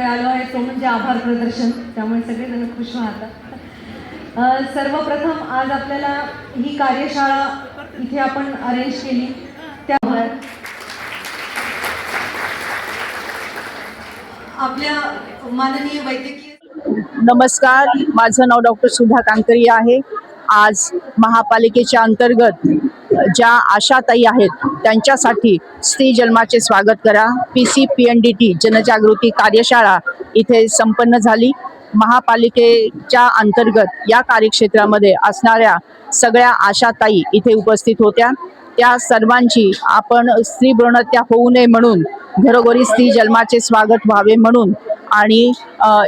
आलो आहे तो म्हणजे आभार प्रदर्शन, त्यामुळे सगळेजण खुश राहतात. सर्वप्रथम आज आपल्याला ही कार्यशाळा इथे आपण अरेंज केली त्यावर आपल्या माननीय वैद्यकीय. नमस्कार, माझं नाव डॉक्टर सुधा कांकरी आहे. आज महापालिकेच्या अंतर्गत ज्या आशाताई आहेत त्यांच्यासाठी स्त्री जन्माचे स्वागत करा PCPNDT जनजागृती कार्यशाळा इथे संपन्न झाली. महापालिकेच्या अंतर्गत या कार्यक्षेत्रामध्ये असणाऱ्या सगळ्या आशाताई इथे उपस्थित होत्या. त्या सर्वांची आपण स्त्री भ्रूणहत्या होऊ नये म्हणून, घरोघरी स्त्री जन्माचे स्वागत व्हावे म्हणून आणि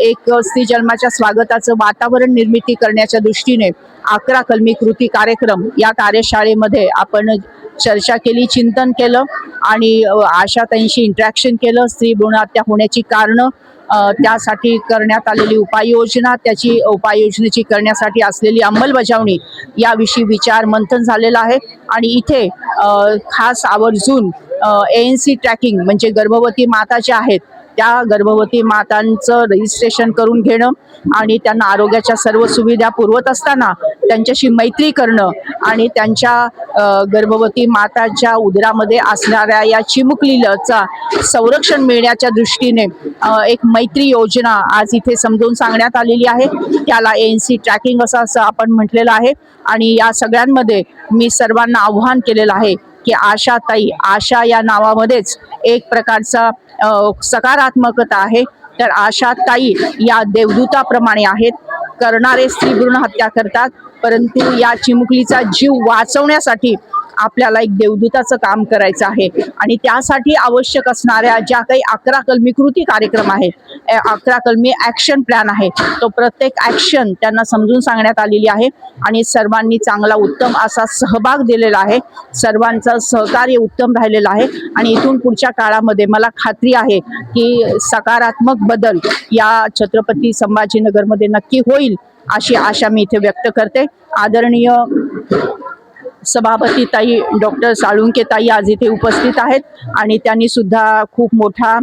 एक स्त्री जन्माच्या स्वागताचं वातावरण निर्मिती करण्याच्या दृष्टीने 11 कलमी कृती कार्यक्रम या कार्यशाळेमध्ये आपण चर्चा केली, चिंतन केलं आणि आशाताईंशी इंटरॅक्शन केलं. स्त्री भ्रूण हत्या होण्याची कारणं, त्यासाठी करण्यात आलेली उपाययोजना, त्याची उपाययोजनेची करण्यासाठी असलेली अंमलबजावणी याविषयी विचार मंथन झालेलं आहे. आणि इथे खास आवर्जून ANC ट्रॅकिंग म्हणजे गर्भवती माता ज्या आहेत त्या गर्भवती मातांचं रजिस्ट्रेशन करून घेणं आणि त्यांना आरोग्याच्या सर्व सुविधा पुरवत असताना त्यांच्याशी मैत्री करणं आणि त्यांच्या गर्भवती माताच्या उदरामध्ये असणाऱ्या या चिमुकलीचा संरक्षण मिळण्याच्या दृष्टीने एक मैत्री योजना आज इथे समजून सांगण्यात आलेली आहे. त्याला ANC ट्रॅकिंग असं आपण म्हटलेलं आहे. आणि या सगळ्यांमध्ये मी सर्वांना आव्हान केलेलं आहे की आशाताई, आशा या नावामध्येच एक प्रकारचा सकारात्मकता आहे. तर आशाताई या देवदूताप्रमाणे आहेत. करणारे स्त्री भ्रूण हत्या करतात, परंतु या चिमुकलीचा जीव वाचवण्यासाठी आपल्याला एक देवदूताचं काम करायचं आहे. आणि त्यासाठी आवश्यक असणाऱ्या ज्या काही 11 कलमी कृती कार्यक्रम आहेत, 11 कलमी ॲक्शन प्लॅन आहे, तो प्रत्येक ॲक्शन त्यांना समजून सांगण्यात आलेली आहे. आणि सर्वांनी चांगला उत्तम असा सहभाग दिलेला आहे. सर्वांचं सहकार्य उत्तम राहिलेलं आहे. आणि इथून पुढच्या काळामध्ये मला खात्री आहे की सकारात्मक बदल या छत्रपती संभाजीनगरमध्ये नक्की होईल अशी आशा मी इथे व्यक्त करते. आदरणीय सभापती ताई डॉक्टर साळुंके ताई आज इथे उपस्थित आहेत आणि त्यांनी सुद्धा खूप मोठा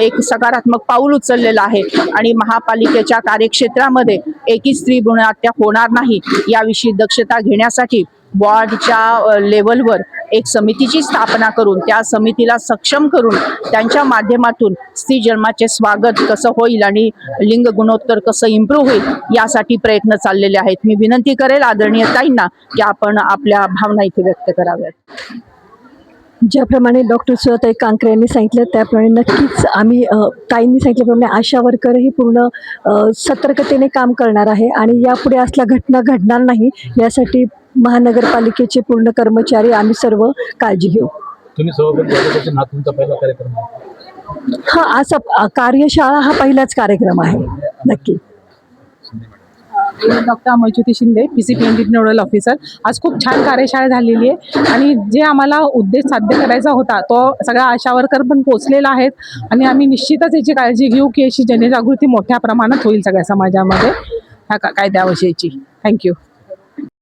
एक सकारात्मक पाऊल उचललेलं आहे. आणि महापालिकेच्या कार्यक्षेत्रामध्ये एकी स्त्री भ्रूण हत्या होणार नाही याविषयी दक्षता घेण्यासाठी वॉर्डच्या लेवलवर एक समितीची स्थापना करून त्या समितीला सक्षम करून त्यांच्या माध्यमातून स्त्री जन्माचे स्वागत कसं होईल आणि लिंग गुणोत्तर कसं इम्प्रूव्ह होईल यासाठी प्रयत्न चाललेले आहेत. मी विनंती करेल आदरणीय ताईंना की आपण आपल्या भावना इथे व्यक्त कराव्यात. ज्याप्रमाणे डॉक्टर सुधाताई कांकरे यांनी सांगितलं त्याप्रमाणे नक्कीच आम्ही ताईंनी सांगितल्याप्रमाणे आशा वर्करही पूर्ण सतर्कतेने काम करणार आहे आणि यापुढे असल्या घटना घडणार नाही यासाठी महानगरपालिकेचे पूर्ण कर्मचारी आम्ही सर्व काळजी घेऊ. तुमचा पहिला कार्यक्रम हा असा कार्यशाळा हा पहिलाच कार्यक्रम आहे. नक्की. Doctor Amarjyoti Shinde PCPNDT nodal officer. आज खूप छान कार्यशाळा झालेली आहे आणि जे आम्हाला उद्देश साध्य करायचा होता तो सगळ्या आशा वर्कर पण पोचलेला आहेत. आणि आम्ही निश्चितच याची काळजी घेऊ की अशी जनजागृती मोठ्या प्रमाणात होईल सगळ्या समाजामध्ये ह्या कायद्याविषयीची. थँक्यू.